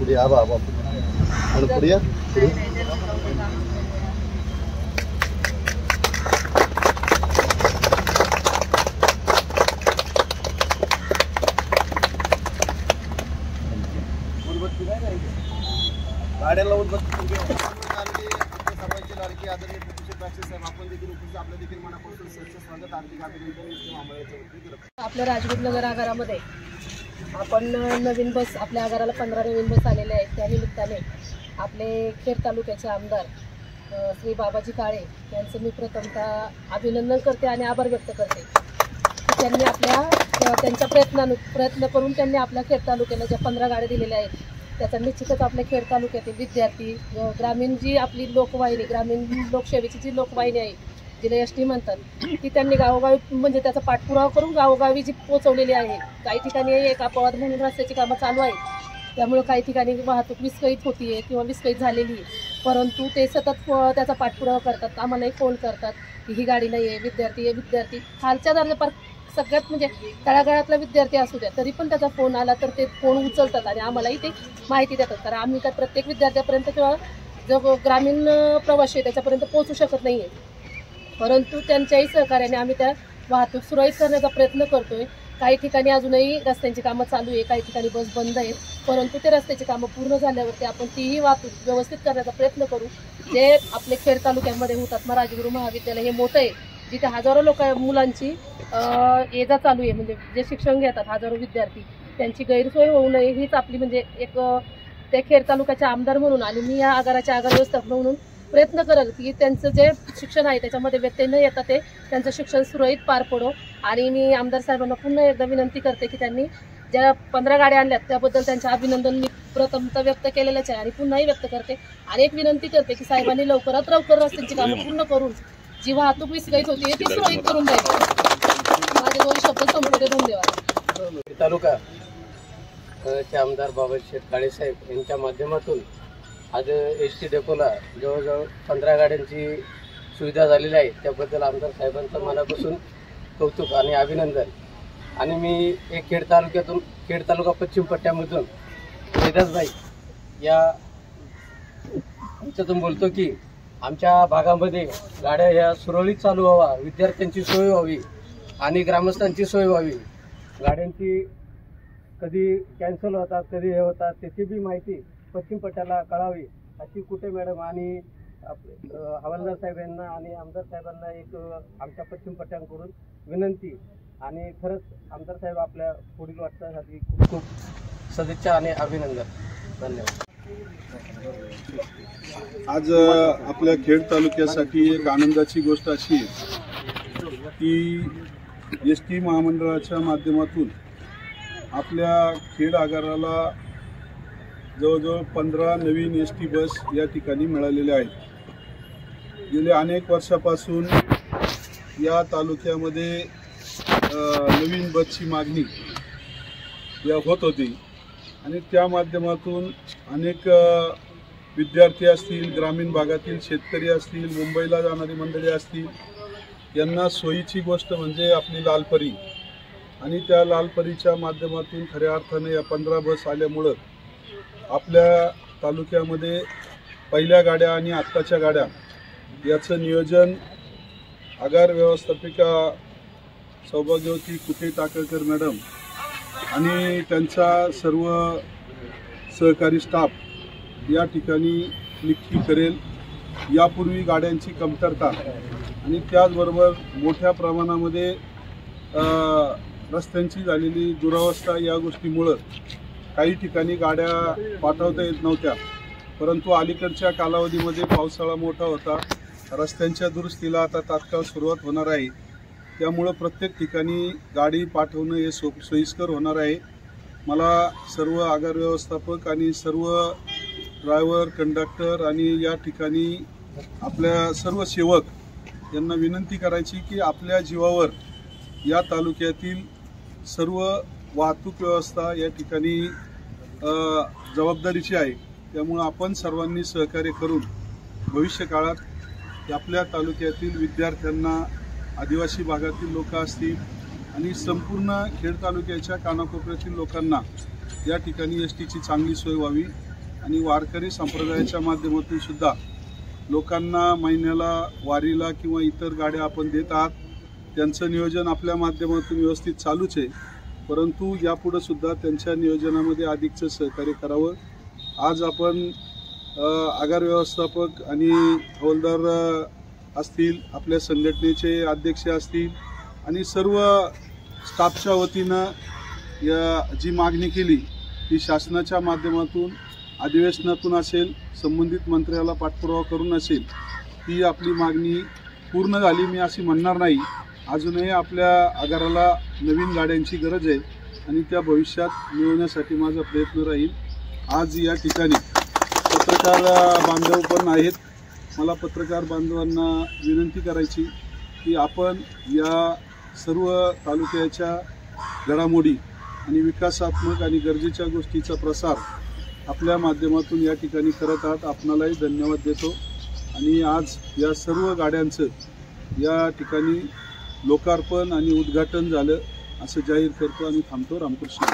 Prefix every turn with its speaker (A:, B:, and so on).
A: पुढे आबा आबा आणि पुढे या पुढे गाड्याला उदबत्ती सर्वांची लाडकी आदरणीय साहेब आपण देखील उपस्थित आपल्या देखील मनापासून स्वागत हार्दिक अभिनंदन।
B: आपल्या राजगुरू नगर आगारामध्ये आपण नवीन बस आपल्या आगाराला 15 नवीन बस आलेल्या आहेत। त्या निमित्ताने आपले खेड तालुक्याचे आमदार श्री बाबाजी काळे यांचं मी प्रथमतः अभिनंदन करते आणि आभार व्यक्त करते। त्यांनी त्यांच्या प्रयत्न करून त्यांनी आपल्या खेड तालुक्याला ज्या 15 गाड्या दिलेल्या आहेत त्याचा निश्चितच आपल्या खेड तालुक्यातील विद्यार्थी ग्रामीण जी आपली लोकवाहिनी ग्रामीण लोकसेवेची जी लोकवाहिनी आहे जिला एसटी म्हणतात ती त्यांनी गावोगावी म्हणजे त्याचा पाठपुरावा करून गावोगावी जी पोहोचवलेली आहे। काही ठिकाणी एक अपवाद म्हणून रस्त्याची कामं चालू आहेत त्यामुळे काही ठिकाणी वाहतूक विस्कळीत होती आहे किंवा विस्कळीत झालेली आहे, परंतु ते सतत त्याचा पाठपुरावा करतात, आम्हालाही फोन करतात की ही गाडी नाही आहे, विद्यार्थी आहे, विद्यार्थी खालच्या दर्जापर सगळ्यात म्हणजे तळागाळातला विद्यार्थी असू द्या तरी पण त्याचा फोन आला तर ते फोन उचलतात आणि आम्हालाही ते माहिती देतात। कारण आम्ही त्या प्रत्येक विद्यार्थ्यापर्यंत किंवा जो ग्रामीण प्रवासी आहे त्याच्यापर्यंत पोहोचू शकत नाही आहे, परंतु त्यांच्याही सहकार्याने आम्ही त्या वाहतूक सुरळीत करण्याचा प्रयत्न करतोय। काही ठिकाणी अजूनही रस्त्यांची कामं चालू आहे, काही ठिकाणी बस बंद आहेत, परंतु ते रस्त्याची कामं पूर्ण झाल्यावरती आपण तीही वाहतूक व्यवस्थित करण्याचा प्रयत्न करू। जे आपले खेड तालुक्यामध्ये हुतात्मा राजगुरू महाविद्यालय हे मोठं आहे जिथे हजारो मुलांची ये-जा चालू आहे, म्हणजे जे शिक्षण घेतात हजारो विद्यार्थी त्यांची गैरसोय होऊ नये हीच आपली म्हणजे एक त्या खेड तालुक्याचे आमदार म्हणून आणि मी या आगाराच्या आगार व्यवस्थापक म्हणून प्रयत्न करेल की त्यांचं जे शिक्षण आहे त्याच्यामध्ये व्यत्यय न येता ते त्यांचं शिक्षण सुरळीत पार पडो। आणि मी आमदार साहेबांना पुन्हा एकदा विनंती करते की त्यांनी ज्या 15 गाड्या आणल्यात त्याबद्दल त्यांचे अभिनंदन मी प्रथमतः व्यक्त केलेलंच आहे आणि पुन्हाही व्यक्त करते आणि एक विनंती करते की साहेबांनी लवकरात लवकर रस्त्यांची कामं पूर्ण करून जी वाहतूक विस्कळीत होती ती सुरळीत करून द्यायची। माझे 2 शब्द संपले, धन्यवाद।
C: तालुका चे आमदार बाबाजी काळे साहेब यांच्या माध्यमातून आज एसटी डेपोला जवळजवळ 15 गाड्यांची सुविधा झालेली आहे, त्याबद्दल आमदार साहेबांचं मनापासून कौतुक आणि अभिनंदन। आणि मी एक खेड तालुका पश्चिम पट्ट्यामधून वेदासभाई या याच्यातून बोलतो की आमच्या भागामध्ये गाड्या ह्या सुरळीत चालू व्हावा, विद्यार्थ्यांची सोय व्हावी आणि ग्रामस्थांची सोय व्हावी। गाड्यांची कधी कॅन्सल होतात कधी हे होतात त्याची बी माहिती पश्चिम पट्ट्याला कळावी अशी कुठे मॅडम आणि हवालदार साहेब यांना आणि आमदार साहेबांना एक आमच्या पश्चिम पट्ट्यांकडून विनंती। आणि खरंच आमदार साहेब आपल्या पुढील वाटचालीसाठी खूप खूप सदिच्छा आणि अभिनंदन, धन्यवाद।
D: आज आपल्या खेड तालुक्यासाठी एक आनंदाची गोष्ट अशी की एसटी महामंडळाच्या माध्यमातून आपल्या खेड आगाराला जवळजवळ 15 नवीन एसटी बस या ठिकाणी मिळालेल्या आहेत। गेले अनेक वर्षापासून या तालुक्यामध्ये नवीन बसची मागणी होत होती आणि त्या माध्यमातून अनेक विद्यार्थी असतील, ग्रामीण भागातील शेतकरी असतील, मुंबईला जाणारी मंडळी असतील, यांना सोयीची गोष्ट म्हणजे आपली लालपरी आणि त्या लालपरीच्या माध्यमातून खऱ्या अर्थाने या 15 बस आल्यामुळं आपल्या तालुक्यामध्ये पहिल्या गाड्या आणि आत्ताच्या गाड्या याचं नियोजन आगार व्यवस्थापिका सौभाग्यवती कुठे टाकळकर मॅडम आणि त्यांचा सर्व सहकारी स्टाफ या ठिकाणी नक्की करेल। यापूर्वी गाड्यांची कमतरता आणि त्याचबरोबर मोठ्या प्रमाणामध्ये रस्त्यांची झालेली दुरावस्था या गोष्टीमुळं काही ठिकाणी गाड्या पाठवता येत नव्हत्या, परंतु अलीकडच्या कालावधीमध्ये पावसाळा मोठा होता, रस्त्यांच्या दुरुस्तीला आता तात्काळ सुरुवात होणार आहे, त्यामुळं प्रत्येक ठिकाणी गाडी पाठवणं हे सोयीस्कर होणार आहे। मला सर्व आगार व्यवस्थापक आणि सर्व ड्रायव्हर कंडक्टर आणि या ठिकाणी आपल्या सर्व सेवक यांना विनंती करायची की आपल्या जीवावर या तालुक्यातील सर्व वाहतूक व्यवस्था या ठिकाणी जबाबदारीची आहे, त्यामुळे आपण सर्वांनी सहकार्य करून भविष्य काळात आपल्या तालुक्यातील विद्यार्थ्यांना, आदिवासी भागातील लोक असतील आणि संपूर्ण खेड तालुक्याच्या कानाकोपऱ्यातील लोकांना या ठिकाणी एसटीची चांगली सोय व्हावी आणि वारकरी संप्रदायाच्या माध्यमातून सुद्धा लोकांना महिन्याला वारीला किंवा इतर गाड्या आपण देत आहात. त्यांचं नियोजन आपल्या माध्यमातून व्यवस्थित चालूच आहे, परंतु यापुढे सुद्धा त्यांच्या नियोजनामध्ये अधिकचं सहकार्य करावं. आज आपण आगार व्यवस्थापक आणि हवालदार असतील, आपल्या संघटनेचे अध्यक्ष असतील आणि सर्व स्टाफच्या वतीनं जी मागणी केली ती शासनाच्या माध्यमातून अधिवेशनातून असेल, संबंधित मंत्र्याला पाठपुरावा करून असेल, ती आपली मागणी पूर्ण झाली मी अशी म्हणणार नाही. अजूनही आपल्या आगाराला नवीन गाड्यांची गरज आहे आणि त्या भविष्यात मिळवण्यासाठी माझा प्रयत्न राहील. आज या ठिकाणी पत्रकार बांधव पण आहेत. मला पत्रकार बांधवांना विनंती करायची की आपण या सर्व तालुक्याच्या घडामोडी आणि विकासात्मक आणि गरजेच्या गोष्टीचा प्रसार आपल्या माध्यमातून या ठिकाणी करत आहात. आपणालाही धन्यवाद देतो आणि आज या सर्व गाड्यांचं या ठिकाणी लोकार्पण आणि उद्घाटन झालं असं जाहीर करतो आणि थांबतो. रामकृष्ण.